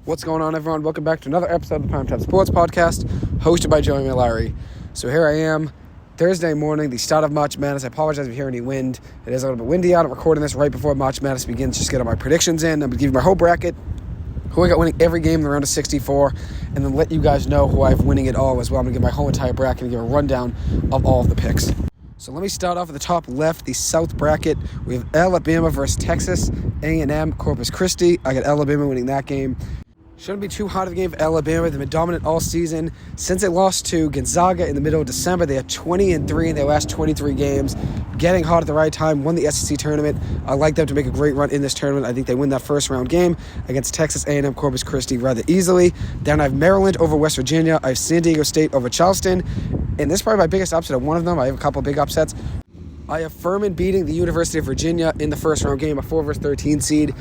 What's going on, everyone? Welcome back to another episode of the Primetime Sports Podcast, hosted by Joey Malari. So here I am, Thursday morning, the start of March Madness. I apologize if you hear any wind. It is a little bit windy out. I'm recording this right before March Madness begins. Just get all my predictions in. I'm going to give you my whole bracket, who I got winning every game in the round of 64, and then let you guys know who I have winning it all as well. I'm going to give my whole entire bracket and give a rundown of all of the picks. So let me start off at the top left, the South bracket. We have Alabama versus Texas A&M, Corpus Christi. I got Alabama winning that game. Shouldn't be too hard of a game for Alabama. They've been dominant all season. Since they lost to Gonzaga in the middle of December, they are 20-3 in their last 23 games. Getting hot at the right time, won the SEC tournament. I like them to make a great run in this tournament. I think they win that first round game against Texas A&M Corpus Christi rather easily. Then I have Maryland over West Virginia. I have San Diego State over Charleston. And this is probably my biggest upset of one of them. I have a couple big upsets. I have Furman beating the University of Virginia in the first round game, a 4 versus 13 seed.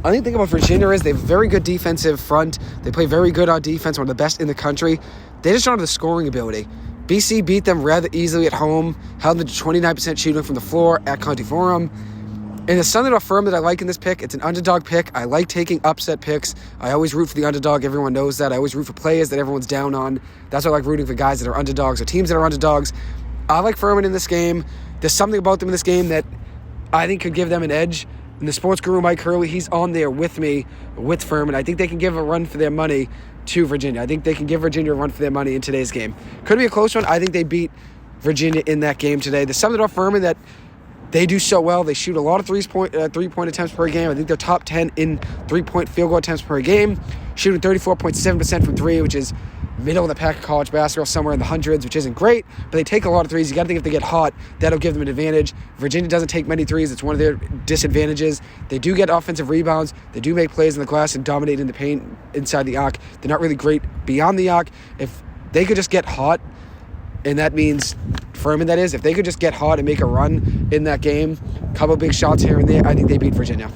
I think the thing about Virginia is they have a very good defensive front. They play very good on defense, one of the best in the country. They just don't have the scoring ability. BC beat them rather easily at home, held them to 29% shooting from the floor at Conte Forum. And there's something about Furman that I like in this pick. It's an underdog pick. I like taking upset picks. I always root for the underdog. Everyone knows that. I always root for players that everyone's down on. That's why I like rooting for guys that are underdogs or teams that are underdogs. I like Furman in this game. There's something about them in this game that I think could give them an edge. And the sports guru, Mike Hurley, he's on there with me, with Furman. I think they can give a run for their money to Virginia. I think they can give Virginia a run for their money in today's game. Could be a close one. I think they beat Virginia in that game today. There's something about Furman that they do so well. They shoot a lot of three-point attempts per game. I think they're top 10 in three-point field goal attempts per game, shooting 34.7% from three, which is middle of the pack of college basketball, somewhere in the hundreds, which isn't great, but they take a lot of threes. You got to think if they get hot, that'll give them an advantage. Virginia doesn't take many threes. It's one of their disadvantages. They do get offensive rebounds. They do make plays in the glass and dominate in the paint inside the arc. They're not really great beyond the arc. If they could just get hot, and that means Furman, that is, if they could just get hot and make a run in that game, a couple big shots here and there, I think they beat Virginia.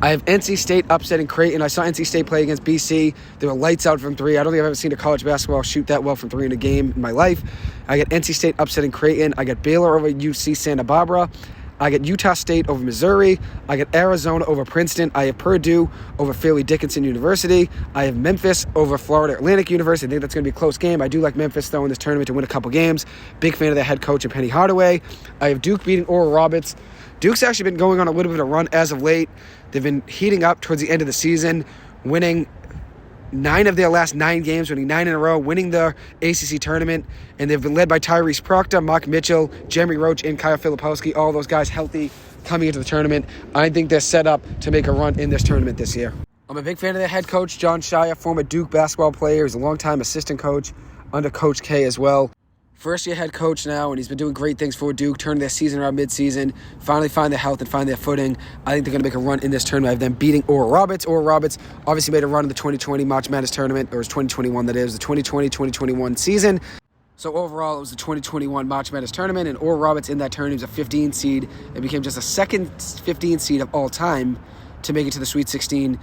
I have NC State upsetting Creighton. I saw NC State play against BC. They were lights out from three. I don't think I've ever seen a college basketball shoot that well from three in a game in my life. I got NC State upsetting Creighton. I got Baylor over UC Santa Barbara. I got Utah State over Missouri. I got Arizona over Princeton. I have Purdue over Fairleigh Dickinson University. I have Memphis over Florida Atlantic University. I think that's going to be a close game. I do like Memphis, though, in this tournament to win a couple games. Big fan of their head coach, Penny Hardaway. I have Duke beating Oral Roberts. Duke's actually been going on a little bit of a run as of late. They've been heating up towards the end of the season, winning 9 of their last 9 games, winning 9 in a row, winning the ACC tournament, and they've been led by Tyrese Proctor, Mark Mitchell, Jeremy Roach, and Kyle Filipowski, all those guys healthy coming into the tournament. I think they're set up to make a run in this tournament this year. I'm a big fan of their head coach, Jon Scheyer, former Duke basketball player. He's a longtime assistant coach under Coach K as well. First-year head coach now, and he's been doing great things for Duke, turning their season around mid-season, finally find their health and find their footing. I think they're going to make a run in this tournament. I have them beating Oral Roberts. Oral Roberts obviously made a run in the 2020 March Madness tournament, or it was 2021 that is, the 2020-2021 season. So overall, it was the 2021 March Madness tournament, and Oral Roberts in that tournament was a 15 seed and became just the second 15 seed of all time to make it to the Sweet 16,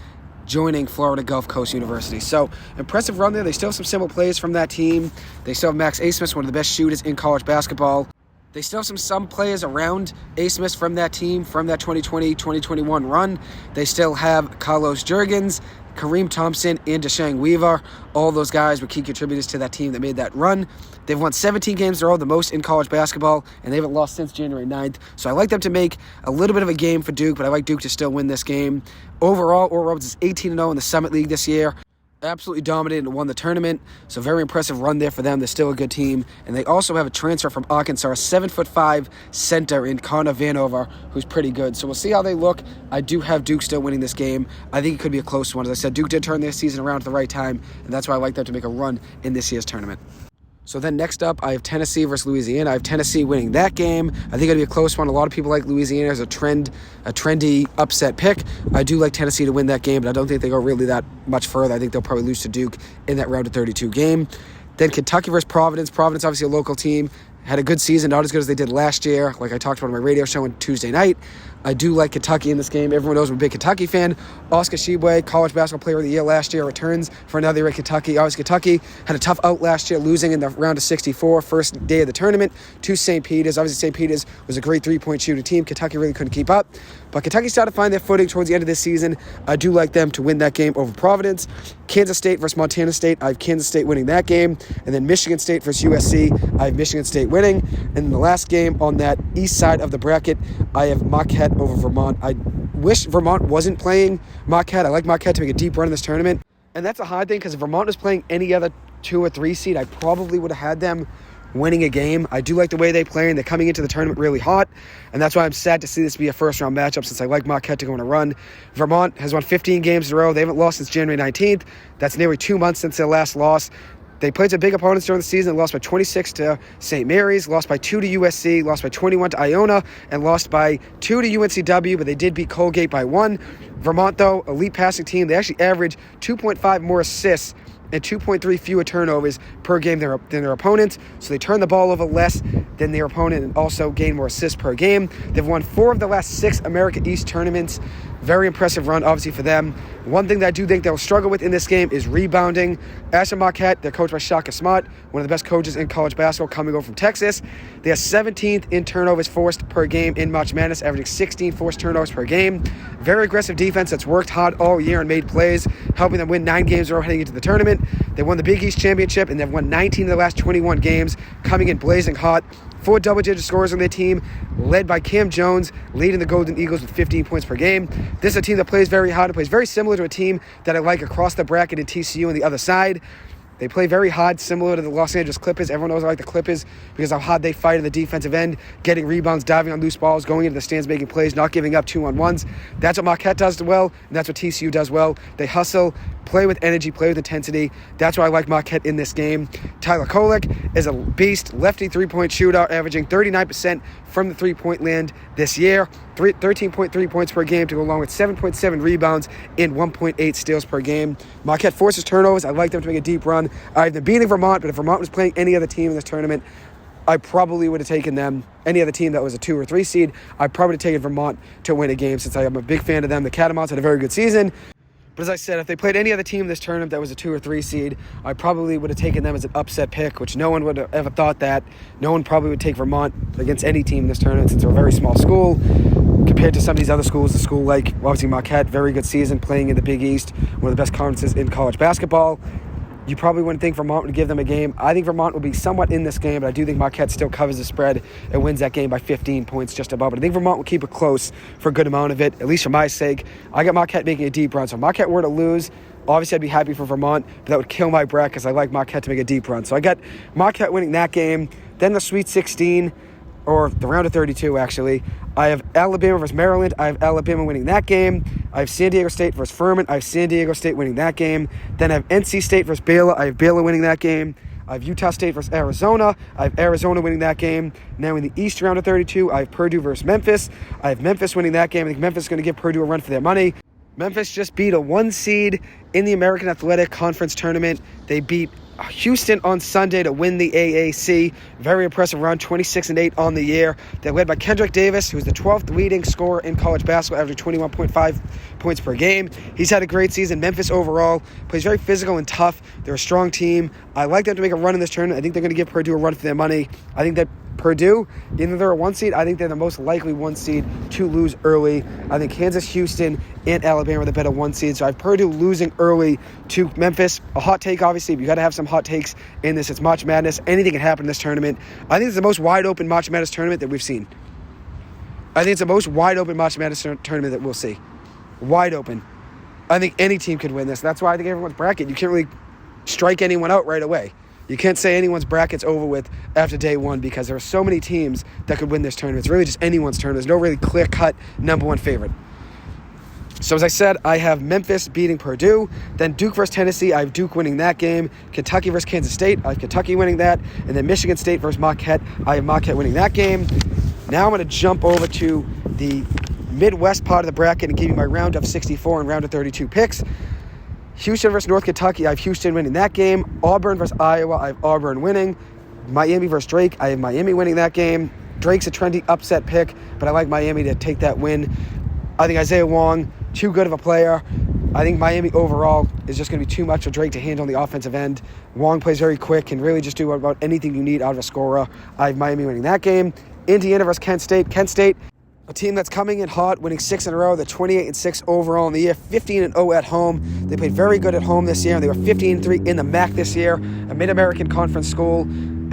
joining Florida Gulf Coast University. So, impressive run there. They still have some simple plays from that team. They still have Max Abmas, one of the best shooters in college basketball. They still have some plays around Abmas from that team, from that 2020-2021 run. They still have Carlos Jurgens, Kareem Thompson, and Deshang Weaver. All those guys were key contributors to that team that made that run. They've won 17 games in a row, the most in college basketball, and they haven't lost since January 9th. So I like them to make a little bit of a game for Duke, but I like Duke to still win this game. Overall, Oral Roberts is 18-0 in the Summit League this year. Absolutely dominated and won the tournament. So very impressive run there for them. They're still a good team. And they also have a transfer from Arkansas, a 7'5" center in Connor Vanover, who's pretty good. So we'll see how they look. I do have Duke still winning this game. I think it could be a close one. As I said, Duke did turn their season around at the right time, and that's why I like them to make a run in this year's tournament. So then next up, I have Tennessee versus Louisiana. I have Tennessee winning that game. I think it'll be a close one. A lot of people like Louisiana as a trendy upset pick. I do like Tennessee to win that game, but I don't think they go really that much further. I think they'll probably lose to Duke in that round of 32 game. Then Kentucky versus Providence. Providence, obviously a local team. Had a good season, not as good as they did last year, like I talked about on my radio show on Tuesday night. I do like Kentucky in this game. Everyone knows I'm a big Kentucky fan. Oscar Tshiebwe, college basketball player of the year last year, returns for another year at Kentucky. Obviously, Kentucky had a tough out last year, losing in the round of 64, first day of the tournament, to St. Peter's. Obviously, St. Peter's was a great three-point shooting team. Kentucky really couldn't keep up. But Kentucky started to find their footing towards the end of this season. I do like them to win that game over Providence. Kansas State versus Montana State. I have Kansas State winning that game. And then Michigan State versus USC. I have Michigan State winning. And then the last game on that east side of the bracket, I have Marquette over Vermont. I wish Vermont wasn't playing Marquette. I like Marquette to make a deep run in this tournament. And that's a hard thing because if Vermont was playing any other 2 or 3 seed, I probably would have had them winning a game. I do like the way they play, and they're coming into the tournament really hot, and that's why I'm sad to see this be a first-round matchup since I like Marquette to go on a run. Vermont has won 15 games in a row. They haven't lost since January 19th. That's nearly 2 months since their last loss. They played some big opponents during the season, lost by 26 to St. Mary's, lost by 2 to USC, lost by 21 to Iona, and lost by 2 to UNCW, but they did beat Colgate by 1. Vermont, though, elite passing team. They actually average 2.5 more assists and 2.3 fewer turnovers per game than their opponents. So they turn the ball over less than their opponent and also gain more assists per game. They've won 4 of the last 6 America East tournaments. Very impressive run, obviously, for them. One thing that I do think they'll struggle with in this game is rebounding. As for Marquette, they're coached by Shaka Smart, one of the best coaches in college basketball, coming over from Texas. They are 17th in turnovers forced per game in March Madness, averaging 16 forced turnovers per game. Very aggressive defense that's worked hard all year and made plays, helping them win 9 games in a row heading into the tournament. They won the Big East Championship, and they've won 19 of the last 21 games, coming in blazing hot. 4 double-digit scorers on their team, led by Cam Jones, leading the Golden Eagles with 15 points per game. This is a team that plays very hard. It plays very similar to a team that I like across the bracket in TCU on the other side. They play very hard, similar to the Los Angeles Clippers. Everyone knows I like the Clippers because of how hard they fight in the defensive end, getting rebounds, diving on loose balls, going into the stands, making plays, not giving up 2-on-1s. That's what Marquette does well, and that's what TCU does well. They hustle, play with energy, play with intensity. That's why I like Marquette in this game. Tyler Kolek is a beast, lefty three-point shooter, averaging 39% from the three-point land this year. 13.3 points per game to go along with 7.7 rebounds and 1.8 steals per game. Marquette forces turnovers. I like them to make a deep run. I have them beating Vermont, but if Vermont was playing any other team in this tournament, I probably would have taken them. Any other team that was a 2 or 3 seed, I probably would have taken Vermont to win a game since I am a big fan of them. The Catamounts had a very good season. But as I said, if they played any other team in this tournament that was a 2 or 3 seed, I probably would have taken them as an upset pick, which no one would have ever thought that. No one probably would take Vermont against any team in this tournament since they're a very small school. Compared to some of these other schools, the school like, obviously, Marquette, very good season, playing in the Big East, one of the best conferences in college basketball. You probably wouldn't think Vermont would give them a game. I think Vermont will be somewhat in this game, but I do think Marquette still covers the spread and wins that game by 15 points just above. But I think Vermont will keep it close for a good amount of it, at least for my sake. I got Marquette making a deep run. So if Marquette were to lose, obviously I'd be happy for Vermont, but that would kill my bracket because I like Marquette to make a deep run. So I got Marquette winning that game. Then the Sweet 16, or the round of 32, actually. I have Alabama versus Maryland. I have Alabama winning that game. I have San Diego State versus Furman. I have San Diego State winning that game. Then I have NC State versus Baylor. I have Baylor winning that game. I have Utah State versus Arizona. I have Arizona winning that game. Now in the East round of 32, I have Purdue versus Memphis. I have Memphis winning that game. I think Memphis is going to give Purdue a run for their money. Memphis just beat a 1 seed in the American Athletic Conference Tournament. They beat Houston on Sunday to win the AAC. Very impressive run, 26-8 on the year. They're led by Kendrick Davis, who's the 12th leading scorer in college basketball, averaging 21.5 points per game. He's had a great season. Memphis overall plays very physical and tough. They're a strong team. I like them to make a run in this tournament. I think they're going to give Purdue a run for their money. I think that Purdue, even though they're a 1 seed, I think they're the most likely 1 seed to lose early. I think Kansas, Houston, and Alabama are the better 1 seed. So I have Purdue losing early to Memphis. A hot take, obviously, but you got to have some hot takes in this. It's March Madness. Anything can happen in this tournament. I think it's the most wide-open March Madness tournament that we've seen. I think it's the most wide-open March Madness tournament that we'll see. Wide open. I think any team could win this. That's why I think everyone's bracket, you can't really strike anyone out right away. You can't say anyone's bracket's over with after day 1 because there are so many teams that could win this tournament. It's really just anyone's tournament. There's no really clear-cut number 1 favorite. So as I said, I have Memphis beating Purdue. Then Duke versus Tennessee, I have Duke winning that game. Kentucky versus Kansas State, I have Kentucky winning that. And then Michigan State versus Marquette, I have Marquette winning that game. Now I'm going to jump over to the Midwest part of the bracket and give you my round of 64 and round of 32 picks. Houston versus North Kentucky, I have Houston winning that game. Auburn versus Iowa, I have Auburn winning. Miami versus Drake, I have Miami winning that game. Drake's a trendy upset pick, but I like Miami to take that win. I think Isaiah Wong, too good of a player. I think Miami overall is just going to be too much for Drake to handle on the offensive end. Wong plays very quick, can really just do about anything you need out of a scorer. I have Miami winning that game. Indiana versus Kent State. Kent State, a team that's coming in hot, winning 6 in a row. They're 28-6 overall in the year, 15-0 at home. They played very good at home this year, and they were 15-3 in the MAC this year, a Mid-American Conference school.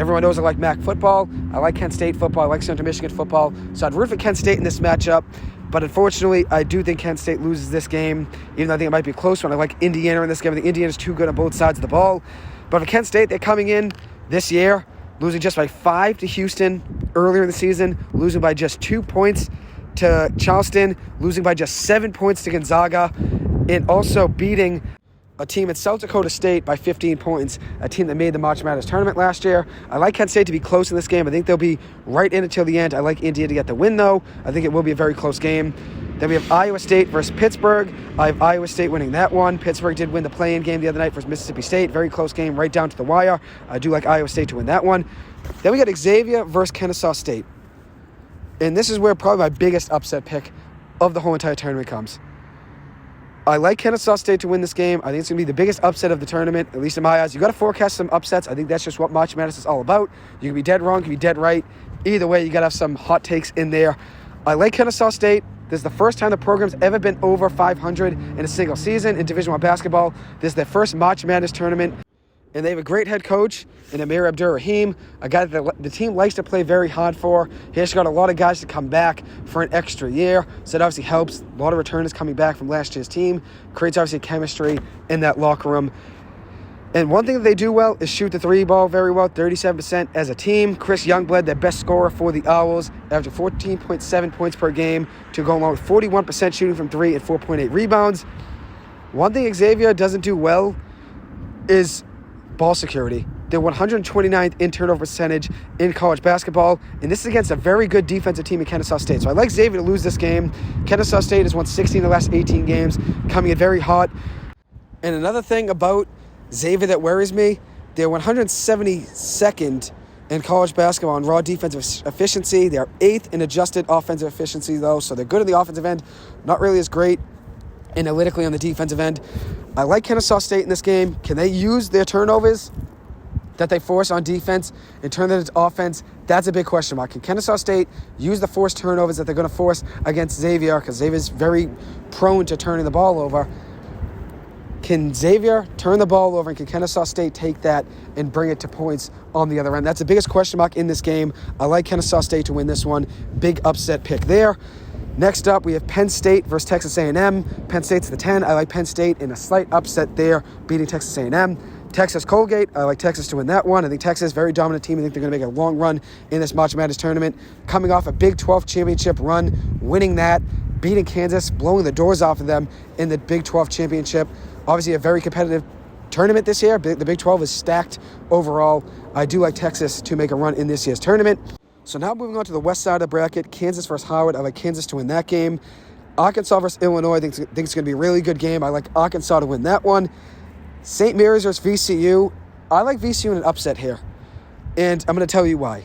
Everyone knows I like MAC football. I like Kent State football. I like Central Michigan football. So I'd root for Kent State in this matchup. But unfortunately, I do think Kent State loses this game, even though I think it might be a close one. I like Indiana in this game. I think Indiana's too good on both sides of the ball. But for Kent State, they're coming in this year, losing just by 5 to Houston earlier in the season, losing by just 2 points to Charleston, losing by just 7 points to Gonzaga, and also beating a team at South Dakota State by 15 points, a team that made the March Madness tournament last year. I like Kent State to be close in this game. I think they'll be right in until the end. I like Indiana to get the win, though. I think it will be a very close game. Then we have Iowa State versus Pittsburgh. I have Iowa State winning that one. Pittsburgh did win the play-in game the other night versus Mississippi State. Very close game, right down to the wire. I do like Iowa State to win that one. Then we got Xavier versus Kennesaw State. And this is where probably my biggest upset pick of the whole entire tournament comes. I like Kennesaw State to win this game. I think it's going to be the biggest upset of the tournament, at least in my eyes. You got to forecast some upsets. I think that's just what March Madness is all about. You can be dead wrong, you can be dead right. Either way, you got to have some hot takes in there. I like Kennesaw State. This is the first time the program's ever been over 500 in a single season in Division I basketball. This is their first March Madness tournament. And they have a great head coach in Amir Abdur-Rahim, a guy that the team likes to play very hard for. He has got a lot of guys to come back for an extra year, so that obviously helps. A lot of returners coming back from last year's team. Creates obviously chemistry in that locker room. And one thing that they do well is shoot the three ball very well, 37% as a team. Chris Youngblood, their best scorer for the Owls, after 14.7 points per game to go along with 41% shooting from three and 4.8 rebounds. One thing Xavier doesn't do well is ball security. They're 129th in turnover percentage in college basketball, and this is against a very good defensive team in Kennesaw State. So I like Xavier to lose this game. Kennesaw State has won 16 of the last 18 games, coming in very hot. And another thing about Xavier that worries me, they're 172nd in college basketball in raw defensive efficiency. They're 8th in adjusted offensive efficiency, though, so they're good on the offensive end, not really as great analytically on the defensive end. I like Kennesaw State in this game. Can they use their turnovers that they force on defense and turn that into offense? That's a big question mark. Can Kennesaw State use the forced turnovers that they're going to force against Xavier? Because Xavier's very prone to turning the ball over. Can Xavier turn the ball over, and can Kennesaw State take that and bring it to points on the other end? That's the biggest question mark in this game. I like Kennesaw State to win this one. Big upset pick there. Next up, we have Penn State versus Texas A&M. Penn State's the 10. I like Penn State in a slight upset there, beating Texas A&M. Texas Colgate, I like Texas to win that one. I think Texas, very dominant team. I think they're going to make a long run in this March Madness tournament. Coming off a Big 12 championship run, winning that, beating Kansas, blowing the doors off of them in the Big 12 championship. Obviously a very competitive tournament this year. The Big 12 is stacked overall. I do like Texas to make a run in this year's tournament. So now moving on to the west side of the bracket, Kansas versus Howard. I like Kansas to win that game. Arkansas versus Illinois, I think it's going to be a really good game. I like Arkansas to win that one. St. Mary's versus VCU. I like VCU in an upset here, and I'm going to tell you why.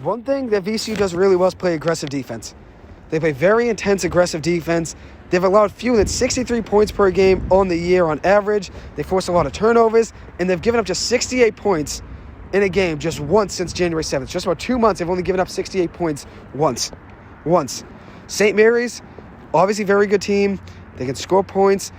One thing that VCU does really well is play aggressive defense. They play very intense aggressive defense. They've allowed fewer than 63 points per game on the year on average. They force a lot of turnovers, and they've given up just 68 points in a game just once since January 7th. Just about 2 months, they've only given up 68 points once. St. Mary's, obviously very good team. They can score points.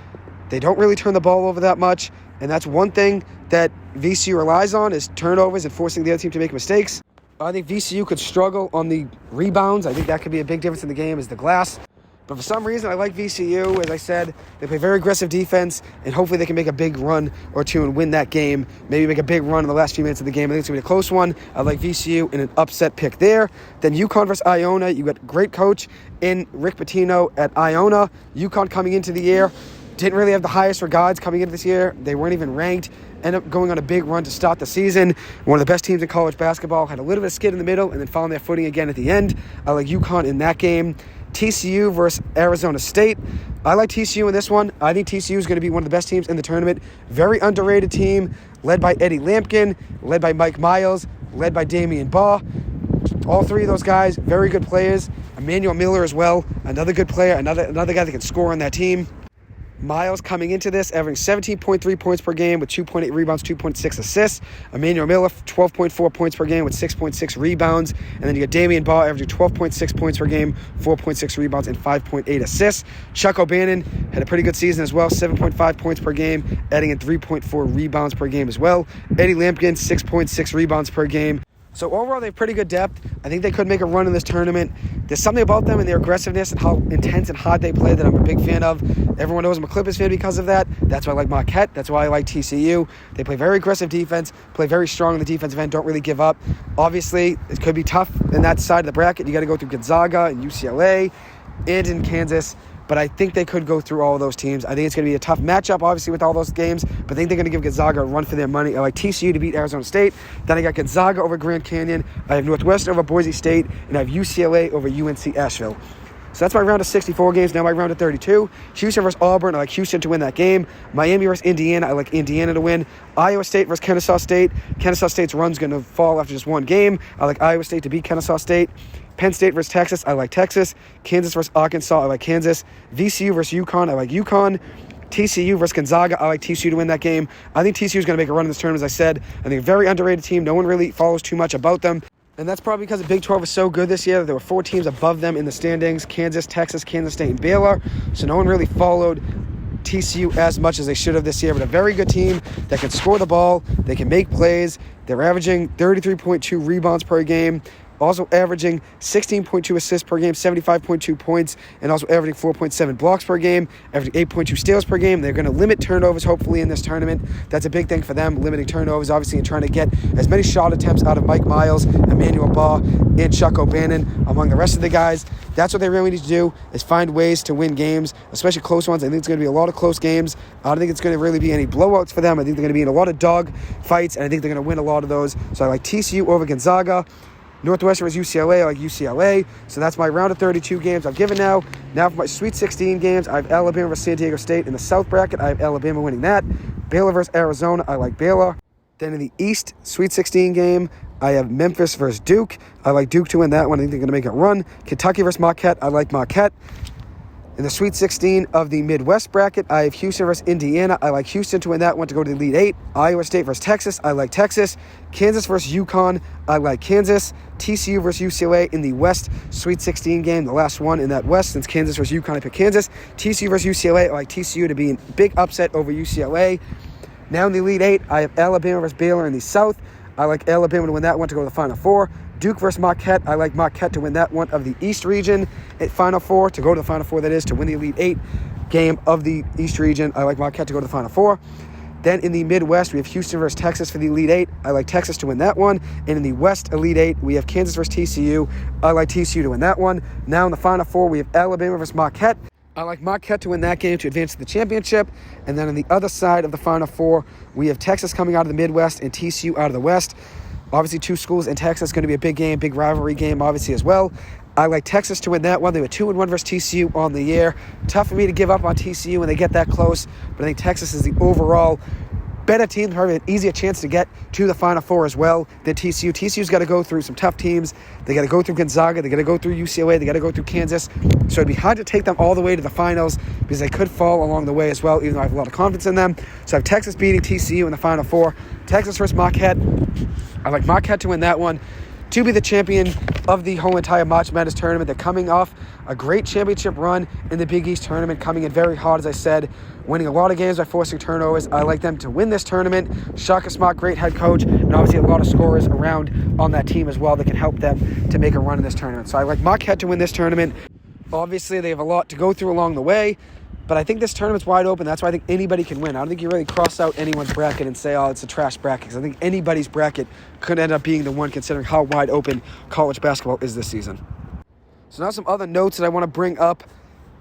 They don't really turn the ball over that much, and that's one thing that VCU relies on is turnovers and forcing the other team to make mistakes. I think VCU could struggle on the rebounds. I think that could be a big difference in the game is the glass. But for some reason, I like VCU. As I said, they play very aggressive defense, and hopefully they can make a big run or two and win that game. Maybe make a big run in the last few minutes of the game. I think it's going to be a close one. I like VCU in an upset pick there. Then UConn versus Iona. You got great coach in Rick Pitino at Iona. UConn coming into the year didn't really have the highest regards coming into this year. They weren't even ranked. Ended up going on a big run to start the season. One of the best teams in college basketball. Had a little bit of skid in the middle and then found their footing again at the end. I like UConn in that game. TCU versus Arizona State. I like TCU in this one. I think TCU is going to be one of the best teams in the tournament. Very underrated team, led by Eddie Lampkin, led by Mike Miles, led by Damian Baugh. All three of those guys, very good players. Emmanuel Miller as well, another good player, another guy that can score on that team. Miles coming into this, averaging 17.3 points per game with 2.8 rebounds, 2.6 assists. Emmanuel Miller, 12.4 points per game with 6.6 rebounds. And then you got Damian Baugh averaging 12.6 points per game, 4.6 rebounds, and 5.8 assists. Chuck O'Bannon had a pretty good season as well, 7.5 points per game, adding in 3.4 rebounds per game as well. Eddie Lampkin, 6.6 rebounds per game. So overall, they have pretty good depth. I think they could make a run in this tournament. There's something about them and their aggressiveness and how intense and hard they play that I'm a big fan of. Everyone knows I'm a Clippers fan because of that. That's why I like Marquette. That's why I like TCU. They play very aggressive defense, play very strong in the defensive end, don't really give up. Obviously, it could be tough in that side of the bracket. You got to go through Gonzaga and UCLA and in Kansas. But I think they could go through all of those teams. I think it's going to be a tough matchup, obviously, with all those games. But I think they're going to give Gonzaga a run for their money. I like TCU to beat Arizona State. Then I got Gonzaga over Grand Canyon. I have Northwestern over Boise State. And I have UCLA over UNC Asheville. So that's my round of 64 games. Now my round of 32. Houston versus Auburn. I like Houston to win that game. Miami versus Indiana. I like Indiana to win. Iowa State versus Kennesaw State. Kennesaw State's run's going to fall after just one game. I like Iowa State to beat Kennesaw State. Penn State versus Texas, I like Texas. Kansas versus Arkansas, I like Kansas. VCU versus UConn, I like UConn. TCU versus Gonzaga, I like TCU to win that game. I think TCU is going to make a run in this tournament, as I said. I think a very underrated team. No one really follows too much about them. And that's probably because the Big 12 was so good this year. There were 4 teams above them in the standings: Kansas, Texas, Kansas State, and Baylor. So no one really followed TCU as much as they should have this year, but a very good team that can score the ball. They can make plays. They're averaging 33.2 rebounds per game. Also averaging 16.2 assists per game, 75.2 points, and also averaging 4.7 blocks per game, averaging 8.2 steals per game. They're going to limit turnovers, hopefully, in this tournament. That's a big thing for them, limiting turnovers, obviously, and trying to get as many shot attempts out of Mike Miles, Emmanuel Baugh, and Chuck O'Bannon among the rest of the guys. That's what they really need to do, is find ways to win games, especially close ones. I think it's going to be a lot of close games. I don't think it's going to really be any blowouts for them. I think they're going to be in a lot of dog fights, and I think they're going to win a lot of those. So I like TCU over Gonzaga. Northwestern versus UCLA, I like UCLA. So that's my round of 32 games I've given now. Now for my Sweet 16 games, I have Alabama versus San Diego State. In the South bracket, I have Alabama winning that. Baylor versus Arizona, I like Baylor. Then in the East Sweet 16 game, I have Memphis versus Duke. I like Duke to win that one. I think they're going to make a run. Kentucky versus Marquette, I like Marquette. In the Sweet 16 of the Midwest bracket, I have Houston versus Indiana. I like Houston to win that one to go to the Elite Eight. Iowa State versus Texas. I like Texas. Kansas versus UConn. I like Kansas. TCU versus UCLA in the West Sweet 16 game, the last one in that West. Since Kansas versus UConn, I pick Kansas. TCU versus UCLA. I like TCU to be a big upset over UCLA. Now in the Elite Eight, I have Alabama versus Baylor in the South. I like Alabama to win that one to go to the Final Four. Duke versus Marquette. I like Marquette to win that one of the East region at Final Four, to go to the Final Four, that is, to win the Elite Eight game of the East region. I like Marquette to go to the Final Four. Then in the Midwest, we have Houston versus Texas for the Elite Eight. I like Texas to win that one. And in the West Elite Eight, we have Kansas versus TCU. I like TCU to win that one. Now in the Final Four, we have Alabama versus Marquette. I like Marquette to win that game to advance to the championship. And then on the other side of the Final Four, we have Texas coming out of the Midwest and TCU out of the West. Obviously, 2 schools in Texas, going to be a big game, big rivalry game, obviously, as well. I like Texas to win that one. They were 2-1 versus TCU on the year. Tough for me to give up on TCU when they get that close, but I think Texas is the overall better team, probably an easier chance to get to the Final Four as well than TCU. TCU's got to go through some tough teams. They got to go through Gonzaga. They got to go through UCLA. They got to go through Kansas. So it'd be hard to take them all the way to the finals because they could fall along the way as well, even though I have a lot of confidence in them. So I have Texas beating TCU in the Final Four. Texas versus Marquette. I like Marquette to win that one, to be the champion of the whole entire March Madness tournament. They're coming off a great championship run in the Big East tournament, coming in very hard, as I said, winning a lot of games by forcing turnovers. I like them to win this tournament. Shaka Smart, great head coach, and obviously a lot of scorers around on that team as well that can help them to make a run in this tournament. So I like Marquette to win this tournament. Obviously, they have a lot to go through along the way, but I think this tournament's wide open. That's why I think anybody can win. I don't think you really cross out anyone's bracket and say, oh, it's a trash bracket, because I think anybody's bracket could end up being the one, considering how wide open college basketball is this season. So now some other notes that I want to bring up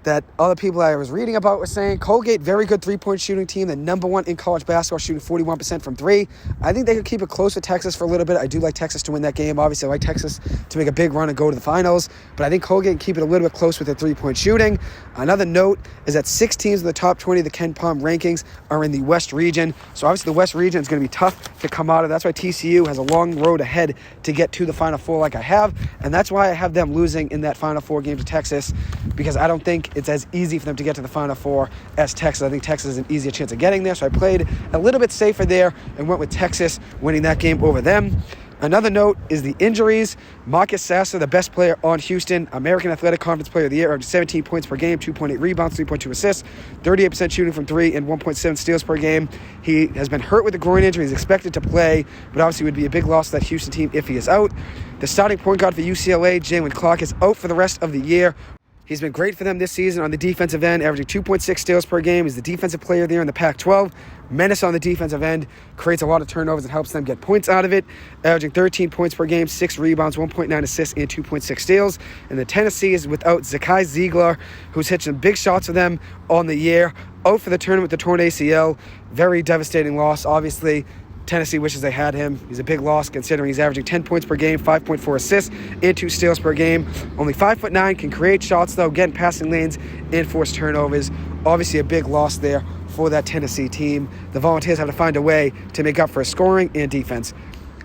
that other people I was reading about were saying. Colgate, very good three-point shooting team. The number one in college basketball, shooting 41% from three. I think they could keep it close with Texas for a little bit. I do like Texas to win that game. Obviously, I like Texas to make a big run and go to the finals. But I think Colgate can keep it a little bit close with their three-point shooting. Another note is that 6 teams in the top 20 of the Ken Pom rankings are in the West region. So obviously the West region is going to be tough to come out of. That's why TCU has a long road ahead to get to the Final Four like I have. And that's why I have them losing in that Final Four game to Texas, because I don't think it's as easy for them to get to the Final Four as Texas. I think Texas has an easier chance of getting there. So I played a little bit safer there and went with Texas winning that game over them. Another note is the injuries. Marcus Sasser, the best player on Houston, American Athletic Conference Player of the Year, averaged 17 points per game, 2.8 rebounds, 3.2 assists, 38% shooting from three, and 1.7 steals per game. He has been hurt with a groin injury. He's expected to play, but obviously would be a big loss to that Houston team if he is out. The starting point guard for UCLA, Jalen Clark, is out for the rest of the year. He's been great for them this season on the defensive end, averaging 2.6 steals per game. He's the defensive player of the year in the Pac-12. Menace on the defensive end, creates a lot of turnovers and helps them get points out of it, averaging 13 points per game, 6 rebounds, 1.9 assists, and 2.6 steals. And the Tennessee is without Zakai Ziegler, who's hit some big shots for them on the year, out for the tournament with the torn ACL. Very devastating loss, obviously. Tennessee wishes they had him. He's a big loss considering he's averaging 10 points per game, 5.4 assists, and 2 steals per game. Only 5'9", can create shots though, get in passing lanes, and force turnovers. Obviously a big loss there for that Tennessee team. The Volunteers have to find a way to make up for scoring and defense.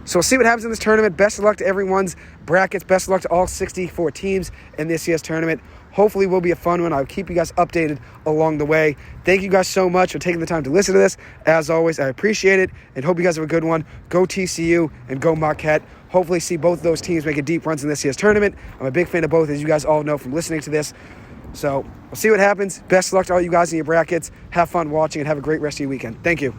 So we'll see what happens in this tournament. Best of luck to everyone's brackets. Best of luck to all 64 teams in this year's tournament. Hopefully it will be a fun one. I'll keep you guys updated along the way. Thank you guys so much for taking the time to listen to this. As always, I appreciate it and hope you guys have a good one. Go TCU and go Marquette. Hopefully see both of those teams make a deep runs in this year's tournament. I'm a big fan of both, as you guys all know from listening to this. So we'll see what happens. Best of luck to all you guys in your brackets. Have fun watching and have a great rest of your weekend. Thank you.